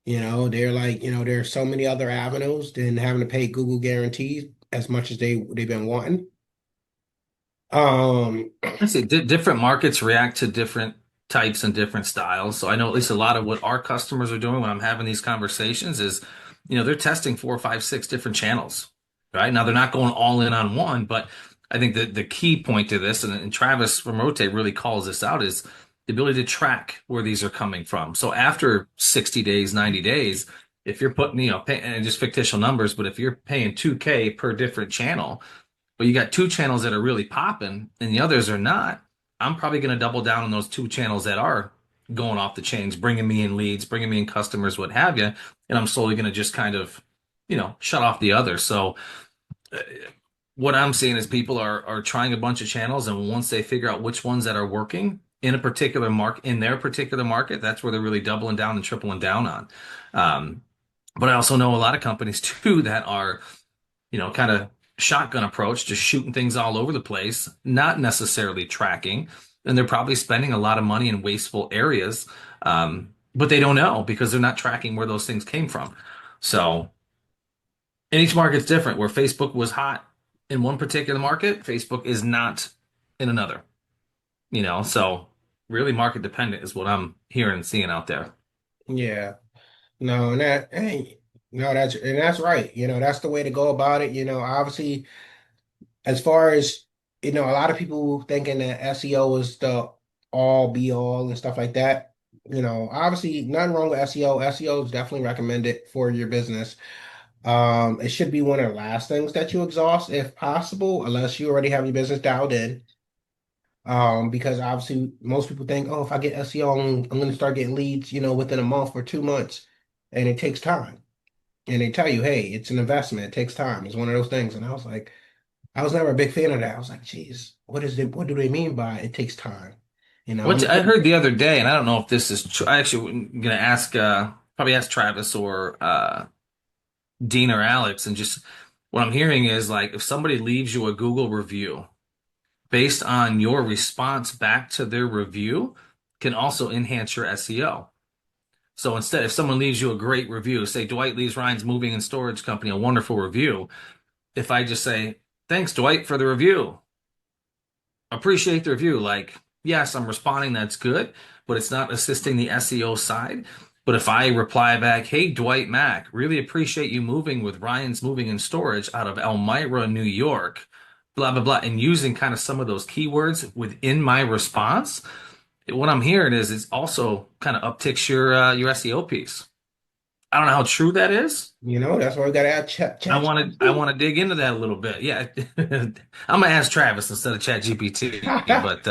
They're like, there's so many other avenues than having to pay Google Guaranteed as much as they've been wanting. Um, I see different markets react to different types and different styles. So I know at least a lot of what our customers are doing when I'm having these conversations is, they're testing 4, 5, 6 different channels, right? Now they're not going all in on one, but I think that the key point to this, and Travis from Rotate really calls this out, is the ability to track where these are coming from. So after 60 days, 90 days, if you're putting, and just fictitious numbers, but if you're paying 2K per different channel, but you got two channels that are really popping and the others are not, I'm probably going to double down on those two channels that are going off the chains, bringing me in leads, bringing me in customers, what have you. And I'm slowly going to just kind of, shut off the others. So uh, what I'm seeing is people are trying a bunch of channels, and once they figure out which ones that are working in a particular market, in their particular market, that's where they're really doubling down and tripling down on. Um, but I also know a lot of companies too that are, kind of shotgun approach, just shooting things all over the place, not necessarily tracking. And they're probably spending a lot of money in wasteful areas, but they don't know because they're not tracking where those things came from. So, and each market's different. Where Facebook was hot in one particular market, Facebook is not in another. So really market dependent is what I'm hearing and seeing out there. yeah. No, and that hey, no, that's right. That's the way to go about it. Obviously, as far as a lot of people thinking that SEO is the all be all and stuff like that. Obviously, nothing wrong with SEO. SEO is definitely recommended for your business. It should be one of the last things that you exhaust if possible, unless you already have your business dialed in. Because obviously most people think, oh, if I get SEO, I'm going to start getting leads, within a month or 2 months, and it takes time. And they tell you, hey, it's an investment. It takes time. It's one of those things. And I was like, I was never a big fan of that. I was like, geez, what do they mean by it takes time? What I heard the other day, and I don't know if this is true. I actually am going to ask, probably ask Travis or Dean or Alex, and just what I'm hearing is like if somebody leaves you a Google review based on your response back to their review, can also enhance your SEO. So instead, if someone leaves you a great review, say Dwight leaves Ryan's Moving and Storage Company a wonderful review, if I just say, thanks, Dwight, for the review, appreciate the review. Like, yes, I'm responding, that's good, but it's not assisting the SEO side. But if I reply back, hey, Dwight Mack, really appreciate you moving with Ryan's Moving and Storage out of Elmira, New York, blah, blah, blah, and using kind of some of those keywords within my response, what I'm hearing is it's also kind of upticks your SEO piece. I don't know how true that is. That's why we gotta add I ChatGPT. want to dig into that a little bit. Yeah, I'm gonna ask Travis instead of ChatGPT. But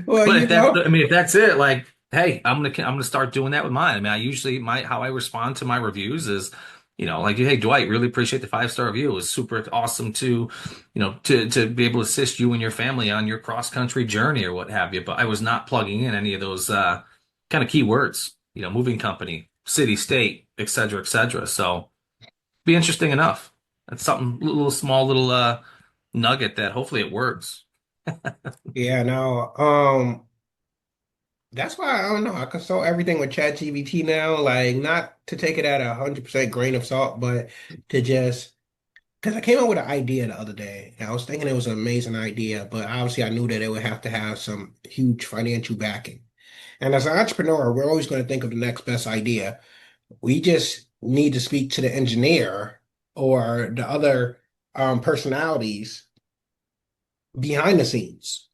Well, but if that's I mean if that's it, like, hey, I'm gonna start doing that with mine. I mean, I usually my how I respond to my reviews is, like, hey, Dwight, really appreciate the 5-star review. It was super awesome to, to be able to assist you and your family on your cross country journey or what have you. But I was not plugging in any of those kind of keywords, moving company, city, state, et cetera, et cetera. So be interesting enough. That's something little small little nugget that hopefully it works. yeah, no, that's why I don't know. I consult everything with ChatGPT now, like not to take it at 100% grain of salt, but to just because I came up with an idea the other day. And I was thinking it was an amazing idea, but obviously I knew that it would have to have some huge financial backing. And as an entrepreneur, we're always going to think of the next best idea. We just need to speak to the engineer or the other personalities behind the scenes.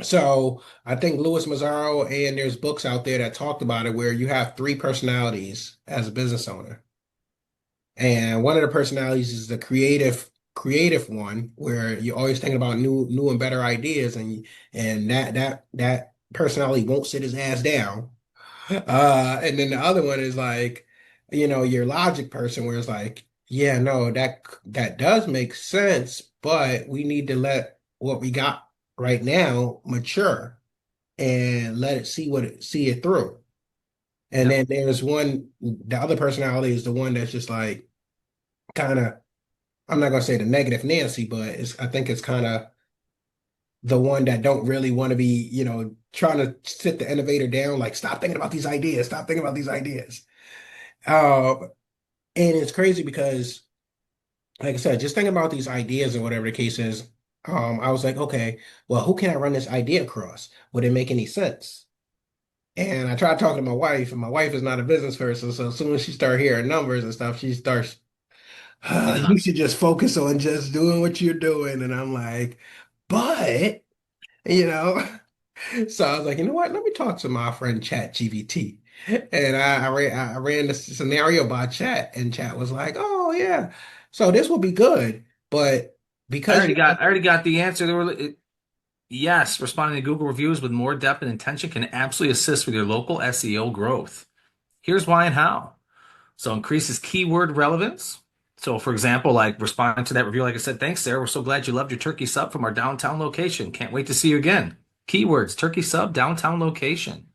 So I think Louis Mazzaro, and there's books out there that talked about it where you have three personalities as a business owner. And one of the personalities is the creative one, where you're always thinking about new and better ideas, and that personality won't sit his ass down. And then the other one is like, your logic person, where it's like, yeah, no, that does make sense, but we need to let what we got right now mature and let it see it through. And Yep. then there's the other personality is the one that's just like kind of, I'm not gonna say the negative Nancy, but I think it's kind of the one that don't really want to be, trying to sit the innovator down, like stop thinking about these ideas, stop thinking about these ideas. And it's crazy because, like I said, just thinking about these ideas or whatever the case is, I was like, okay, well, who can I run this idea across? Would it make any sense? And I tried talking to my wife, and my wife is not a business person, so as soon as she started hearing numbers and stuff, she starts, Uh-huh. you should just focus on just doing what you're doing. And I'm like, but, you know. So I was like, you know what? Let me talk to my friend Chat GBT. And I ran this scenario by Chat, and Chat was like, oh, yeah. So this will be good. But because you I already got the answer. Yes, responding to Google reviews with more depth and intention can absolutely assist with your local SEO growth. Here's why and how. So increases keyword relevance. So for example, like responding to that review, like I said, thanks, Sarah. We're so glad you loved your turkey sub from our downtown location. Can't wait to see you again. Keywords, turkey sub, downtown location.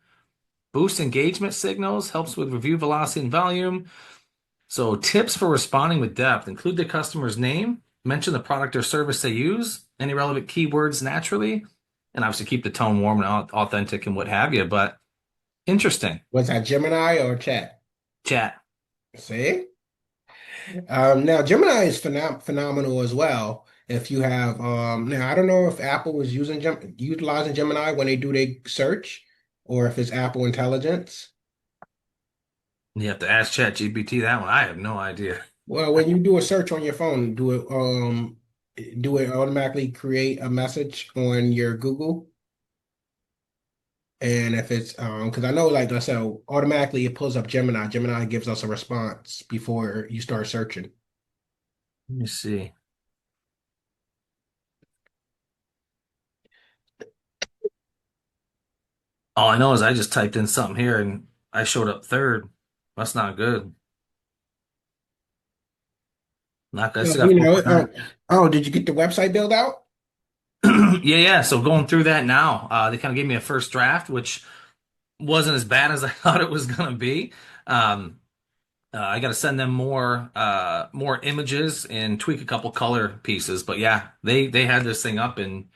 Boost engagement signals, helps with review velocity and volume. So tips for responding with depth include the customer's name, mention the product or service they use, any relevant keywords naturally, and obviously keep the tone warm and authentic and what have you. But interesting. was that Gemini or Chat? Chat. See? Now Gemini is phenomenal as well. If you have now I don't know if Apple is utilizing Gemini when they do their search, or if it's Apple Intelligence. You have to ask ChatGPT that one. I have no idea. Well, when you do a search on your phone, do it automatically create a message on your Google? And if it's because I know, like I said, automatically it pulls up Gemini. Gemini gives us a response before you start searching. Let me see. All I know is I just typed in something here and I showed up third. That's not good. Not good. I Well, still got 4%. oh, did you get the website built out? Yeah, yeah. So going through that now, they kind of gave me a first draft, which wasn't as bad as I thought it was going to be. Um, I got to send them more images and tweak a couple color pieces. But yeah, they had this thing up in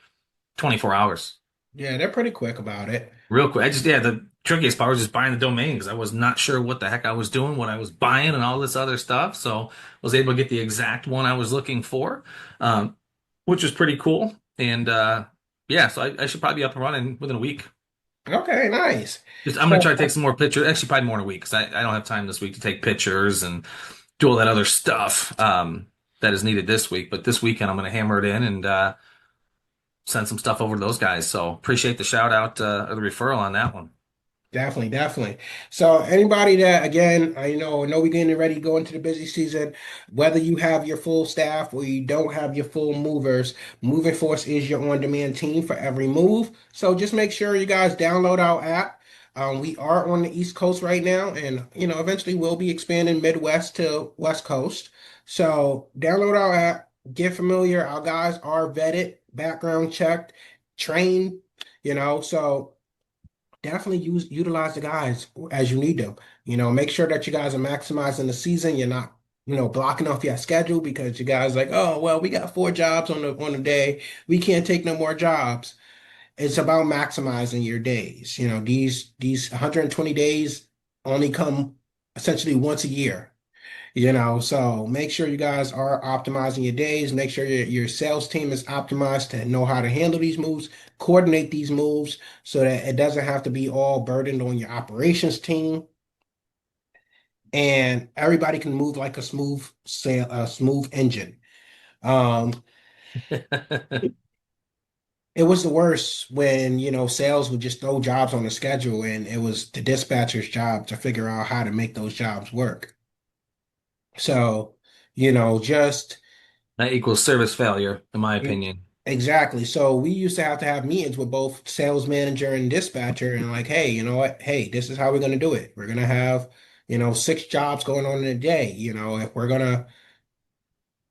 24 hours. Yeah, they're pretty quick about it. Real quick. Yeah, the trickiest part was just buying the domain because I was not sure what the heck I was doing, what I was buying, and all this other stuff. So I was able to get the exact one I was looking for, um, which was pretty cool. And yeah, so I should probably be up and running within a week. Okay, nice. Just I'm gonna try to take So, some more pictures. Actually, probably more in a week because I don't have time this week to take pictures and do all that other stuff that is needed this week. But this weekend I'm gonna hammer it in and send some stuff over to those guys. So appreciate the shout out or the referral on that one. Definitely, definitely. So anybody that, again, I know we're getting ready to go into the busy season, whether you have your full staff or you don't have your full movers, Moving Force is your on-demand team for every move. So just make sure you guys download our app. We are on the East Coast right now, and eventually we'll be expanding Midwest to West Coast. So download our app, get familiar. Our guys are vetted, background checked, trained, so definitely utilize the guys as you need them. Make sure that you guys are maximizing the season. You're not, blocking off your schedule because you guys like, oh well, we got 4 jobs on the day. We can't take no more jobs. It's about maximizing your days. These 120 days only come essentially once a year. So make sure you guys are optimizing your days. Make sure your sales team is optimized to know how to handle these moves, coordinate these moves so that it doesn't have to be all burdened on your operations team. And everybody can move like a smooth engine. Um, it was the worst when, sales would just throw jobs on the schedule and it was the dispatcher's job to figure out how to make those jobs work. So, just That equals service failure, in my opinion. exactly. So we used to have meetings with both sales manager and dispatcher and like, hey, you know what? Hey, this is how we're gonna do it. We're gonna have, 6 jobs going on in a day. If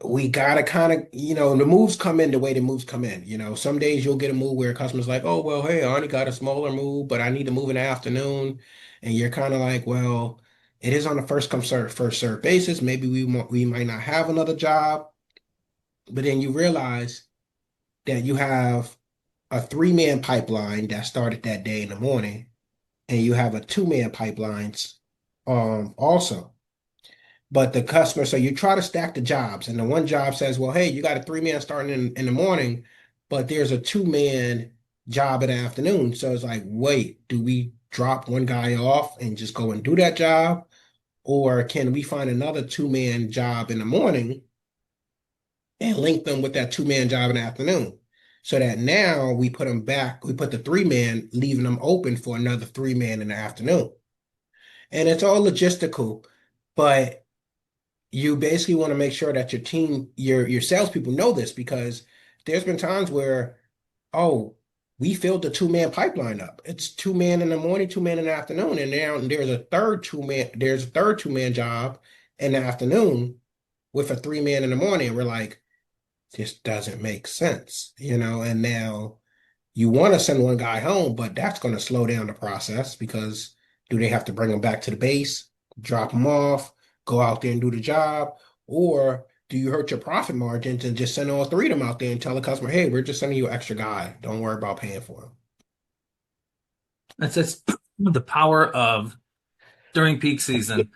we gotta kind of, the moves come in the way the moves come in. Some days you'll get a move where a customer's like, oh, well, hey, I only got a smaller move, but I need to move in the afternoon. And you're kind of like, well, it is on a first come first serve basis. Maybe we might not have another job, but then you realize that you have a 3-man pipeline that started that day in the morning, and you have a 2-man pipelines also. But the customer, so you try to stack the jobs, and the one job says, well, hey, you got a 3-man starting in the morning, but there's a 2-man job in the afternoon. So it's like, wait, do we drop one guy off and just go and do that job? Or can we find another 2-man job in the morning and link them with that 2-man job in the afternoon? So that now we put them back, we put the 3-man, leaving them open for another 3-man in the afternoon. And it's all logistical, but you basically want to make sure that your team, your salespeople know this because there's been times where, oh, we filled the 2-man pipeline up. It's 2-man in the morning, 2-man in the afternoon, and now there's a third 2-man job in the afternoon with a 3-man in the morning. And we're like, this doesn't make sense, and now you want to send one guy home, but that's going to slow down the process because do they have to bring them back to the base, drop them off, go out there and do the job, or do you hurt your profit margins and just send all 3 of them out there and tell the customer, hey, we're just sending you an extra guy. Don't worry about paying for him. That's the power of during peak season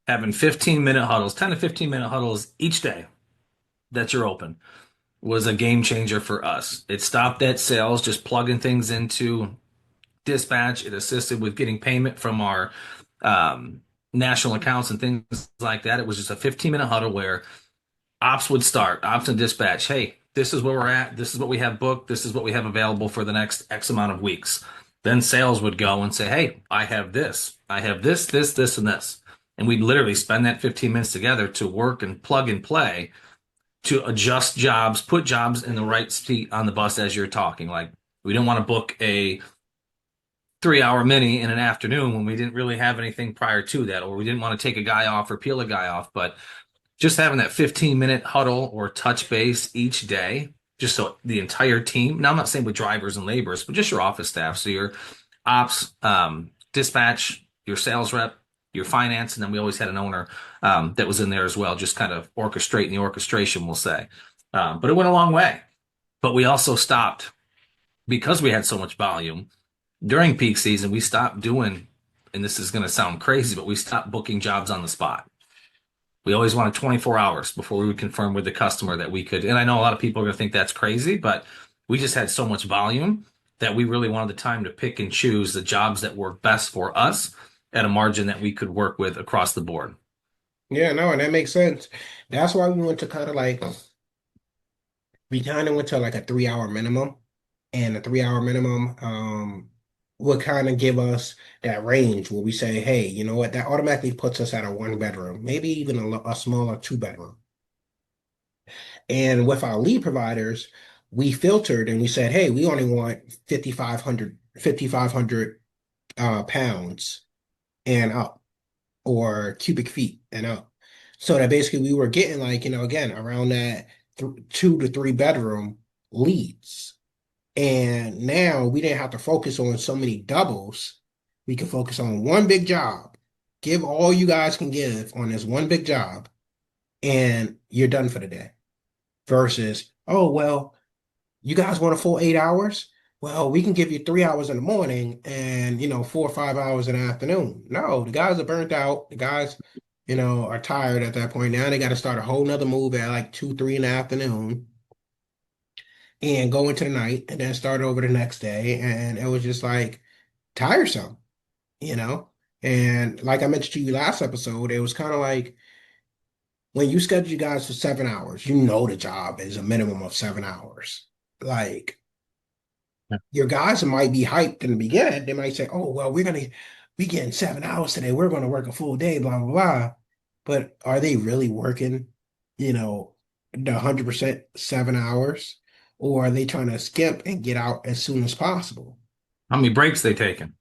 having 15-minute huddles, 10 to 15-minute huddles each day that you're open was a game changer for us. It stopped at sales, just plugging things into dispatch. It assisted with getting payment from our national accounts and things like that. It was just a 15-minute huddle where ops would start, ops and dispatch. Hey, this is where we're at. This is what we have booked. This is what we have available for the next X amount of weeks. Then sales would go and say, hey, I have this. I have this, this, and this. And we'd literally spend that 15 minutes together to work and plug and play to adjust jobs, put jobs in the right seat on the bus as you're talking. Like we didn't want to book a 3-hour mini in an afternoon when we didn't really have anything prior to that, or we didn't want to take a guy off or peel a guy off. But just having that 15-minute huddle or touch base each day, just so the entire team, now I'm not saying with drivers and laborers, but just your office staff. So your ops, dispatch, your sales rep, your finance, and then we always had an owner that was in there as well, just kind of orchestrating the orchestration, we'll say. But it went a long way. But we also stopped because we had so much volume during peak season. We stopped doing, and this is going to sound crazy, but we stopped booking jobs on the spot. We always wanted 24 hours before we would confirm with the customer that we could. And I know a lot of people are going to think that's crazy, but we just had so much volume that we really wanted the time to pick and choose the jobs that work best for us at a margin that we could work with across the board. Yeah, no, and that makes sense. That's why we went to kind of like, we kind of went to like a 3-hour minimum. and a 3 hour minimum would kind of give us that range where we say, hey, you know what, that automatically puts us at a 1 bedroom, maybe even a smaller 2 bedroom. And with our lead providers, we filtered and we said, hey, we only want 5,500 pounds and up, or cubic feet and up. So that basically we were getting like, again, around that 2 to 3 bedroom leads. And now we didn't have to focus on so many doubles. We can focus on one big job, give all you guys can give on this one big job, and you're done for the day. Versus, oh, well, you guys want a full 8 hours? Well, we can give you 3 hours in the morning and, 4 or 5 hours in the afternoon. No, the guys are burnt out. The guys, are tired at that point. Now they got to start a whole nother move at like 2, 3 in the afternoon and go into the night and then start over the next day. And it was just like tiresome, you know? And like I mentioned to you last episode, it was kind of like when you schedule you guys for 7 hours, the job is a minimum of 7 hours. Like your guys might be hyped in the beginning. They might say, oh, well, we getting 7 hours today. We're gonna work a full day, blah, blah, blah. But are they really working, the 100% 7 hours? Or are they trying to skip and get out as soon as possible? How many breaks they taking?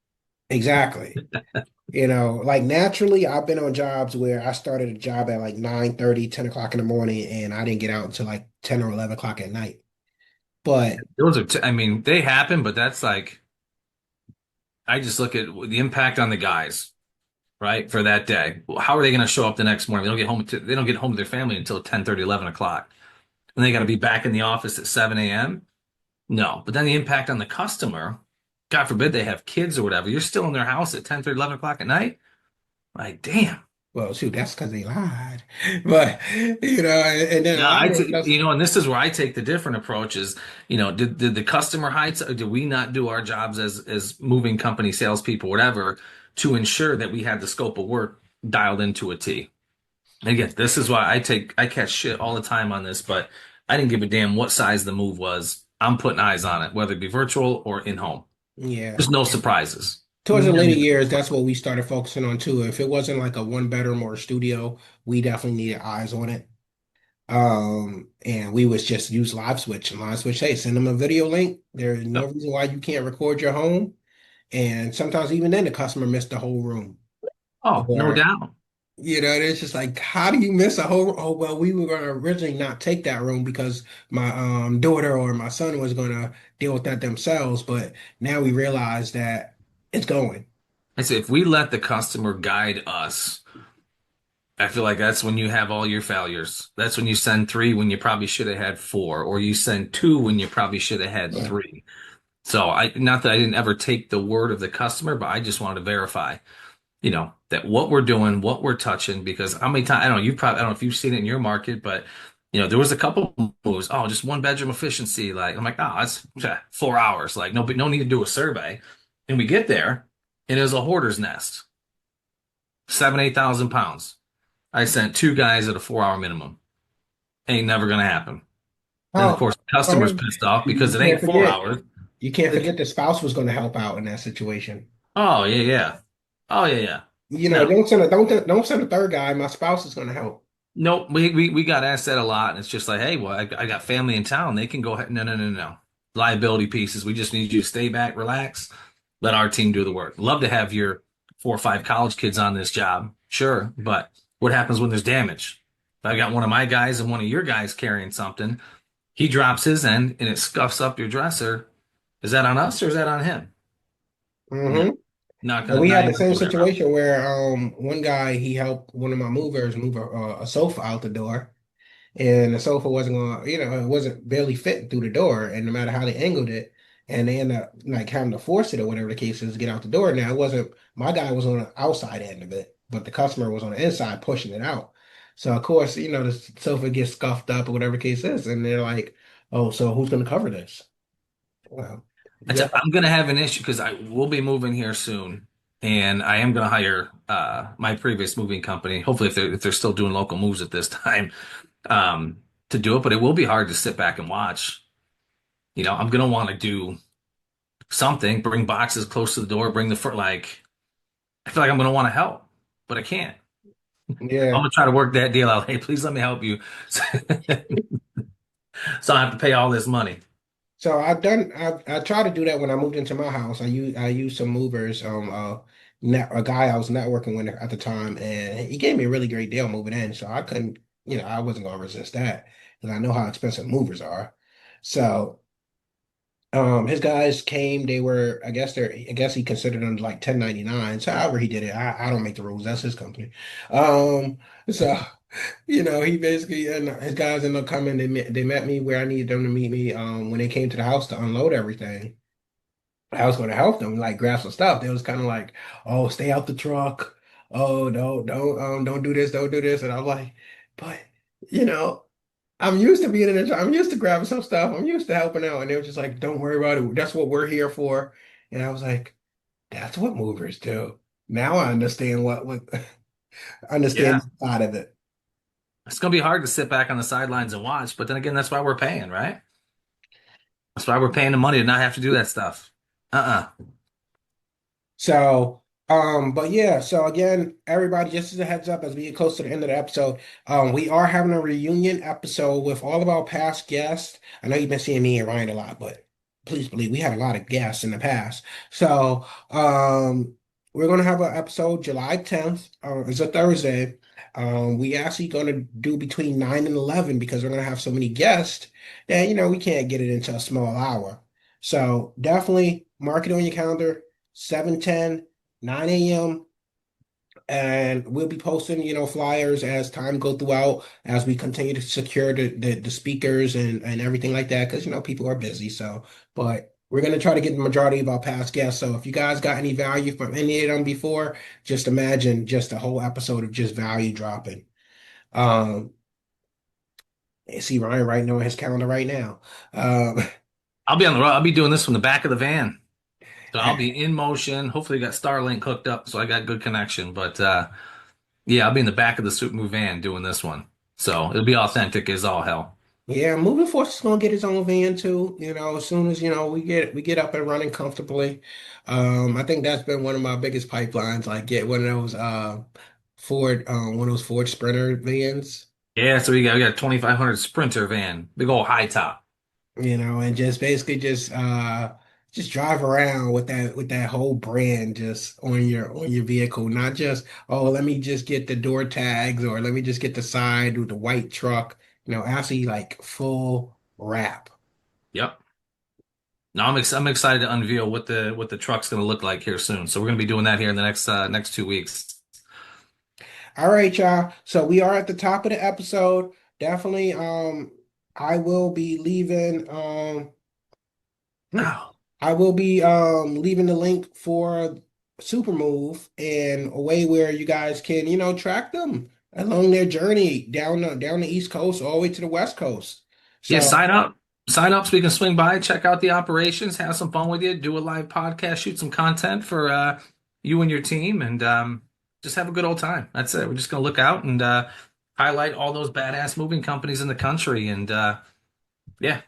Exactly. Like naturally, I've been on jobs where I started a job at like 9:30, 10 o'clock in the morning, and I didn't get out until like 10 or 11 o'clock at night. But Those are, I mean, they happen, but that's like, I just look at the impact on the guys, right, for that day. How are they going to show up the next morning? They don't get home to their family until 10:30, 11 o'clock. And they got to be back in the office at 7 a.m. No, but then the impact on the customer, God forbid they have kids or whatever. You're still in their house at 10:30, 11 o'clock at night. Like, damn. well, shoot, that's because they lied. But and then a No, lot of and this is where I take the different approach is, did the customer heights, or did we not do our jobs as moving company salespeople, whatever, to ensure that we had the scope of work dialed into a T? And again, this is why I catch shit all the time on this, but I didn't give a damn what size the move was. I'm putting eyes on it, whether it be virtual or in home. yeah. There's no surprises. Towards the later years, that's what we started focusing on too. If it wasn't like a 1 bedroom or a studio, we definitely needed eyes on it. And we was just use Live Switch and Live Switch. Hey, send them a video link. There's no Yep. reason why you can't record your home. And sometimes even then, the customer missed the whole room. Oh, no Or, doubt. it's just like, how do you miss a whole? Oh, well, we were going to originally not take that room because my daughter or my son was going to deal with that themselves. But now we realize that it's going. I say if we let the customer guide us, I feel like that's when you have all your failures. That's when you send three when you probably should have had four, or you send two when you probably should have had Yeah. three. So not that I didn't ever take the word of the customer, but I just wanted to verify, that what we're doing, what we're touching, because how many times, I don't know if you've seen it in your market, but there was a couple moves. Oh, just 1 bedroom efficiency. Like, I'm like, oh, that's 4 hours. Like, no need to do a survey. And we get there and it was a hoarder's nest, 8,000 pounds. I sent two guys at a 4 hour minimum. Ain't never going to happen. Then, of Oh, course, the customer's oh, pissed off because you it can't ain't 4 forget. hours. You can't forget the spouse was going to help out in that situation. Oh, yeah, yeah. Oh, yeah, yeah. No, Don't send a third guy. My spouse is going to help. nope. We got asked that a lot. And it's just like, hey, well, I got family in town. They can go ahead. No, no, no, no. Liability pieces. We just need you to stay back, relax, let our team do the work. Love to have your 4 or 5 college kids on this job. Sure. But what happens when there's damage? If I got one of my guys and one of your guys carrying something, he drops his end and it scuffs up your dresser. Is that on us or is that on him? No, Hmm. not And gonna, we not had the even same go that route. situation where one guy he helped one of my movers move a sofa out the door, and the sofa wasn't going, it wasn't barely fitting through the door, and no matter how they angled it, and they ended up like having to force it or whatever the case is to get out the door. Now it wasn't my guy was on the outside end of it, but the customer was on the inside pushing it out. So of course, the sofa gets scuffed up or whatever the case is, and they're like, "Oh, so who's going to cover this?" Well, yeah, I'm gonna have an issue because I will be moving here soon, and I am gonna hire my previous moving company. Hopefully, if they're still doing local moves at this time, to do it. But it will be hard to sit back and watch. I'm gonna want to do something, bring boxes close to the door, bring the I feel like I'm gonna want to help, but I can't. I'm Yeah. gonna try to work that deal out. Hey, please let me help you. So I have to pay all this money. So I tried to do that when I moved into my house. I used some movers. A guy I was networking with at the time, and he gave me a really great deal moving in. So I couldn't, I wasn't gonna resist that because I know how expensive movers are. So his guys came. They were, I guess he considered them like 1099. So however he did it, I don't make the rules. That's his company. So. He basically and his guys ended up coming. They met me where I needed them to meet me. When they came to the house to unload everything, I was going to help them like grab some stuff. They was kind of like, "Oh, stay out the truck. Oh, don't do this, don't do this." And I'm like, "But you know, I'm used to being in the truck. I'm used to grabbing some stuff. I'm used to helping out." And they were just like, "Don't worry about it. That's what we're here for." And I was like, "That's what movers do." Now I understand what Yeah. understand the side of it. It's gonna be hard to sit back on the sidelines and watch, but then again, that's why we're paying, right? That's why we're paying the money to not have to do that stuff. Uh-uh. So, but yeah, so again, everybody, just as a heads up, as we get close to the end of the episode, we are having a reunion episode with all of our past guests. I know you've been seeing me and Ryan a lot, but please believe we had a lot of guests in the past. So, we're gonna have an episode July 10th. It's a Thursday. We actually gonna do between 9 and 11 because we're gonna have so many guests that we can't get it into a small hour. So definitely mark it on your calendar. 7:10, 9 a.m. And we'll be posting, flyers as time go throughout, as we continue to secure the speakers and everything like that, because people are busy. So, but we're gonna try to get the majority of our past guests. So if you guys got any value from any of them before, just imagine just a whole episode of just value dropping. Um, I see Ryan writing on his calendar right now. Um, I'll be on the road. I'll be doing this from the back of the van. So I'll be in motion. Hopefully, got Starlink hooked up, so I got good connection. But yeah, I'll be in the back of the Super Move van doing this one. So it'll be authentic as all hell. Yeah, moving force is gonna get his own van too. As soon as we get up and running comfortably. I think that's been one of my biggest pipelines. Like get one of those Ford Sprinter vans. Yeah, so we got a 2500 Sprinter van, big old high top. And just basically just drive around with that whole brand just on your vehicle, not just, oh, let me just get the door tags or let me just get the side with the white truck. Actually like full wrap. Yep. No, I'm excited to unveil what the truck's going to look like here soon. So we're going to be doing that here in the next 2 weeks. All right, y'all. So we are at the top of the episode. Definitely, I will be leaving. Oh, I will be leaving the link for Supermove and a way where you guys can, track them along their journey down the East Coast all the way to the West Coast. yeah, So, sign up. Sign up so we can swing by, check out the operations, have some fun with you, do a live podcast, shoot some content for you and your team, and just have a good old time. That's it. We're just going to look out and highlight all those badass moving companies in the country. And yeah,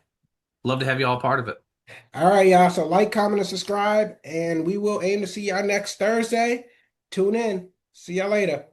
love to have you all part of it. all right, y'all. So like, comment, and subscribe, and we will aim to see y'all next Thursday. Tune in. See y'all later.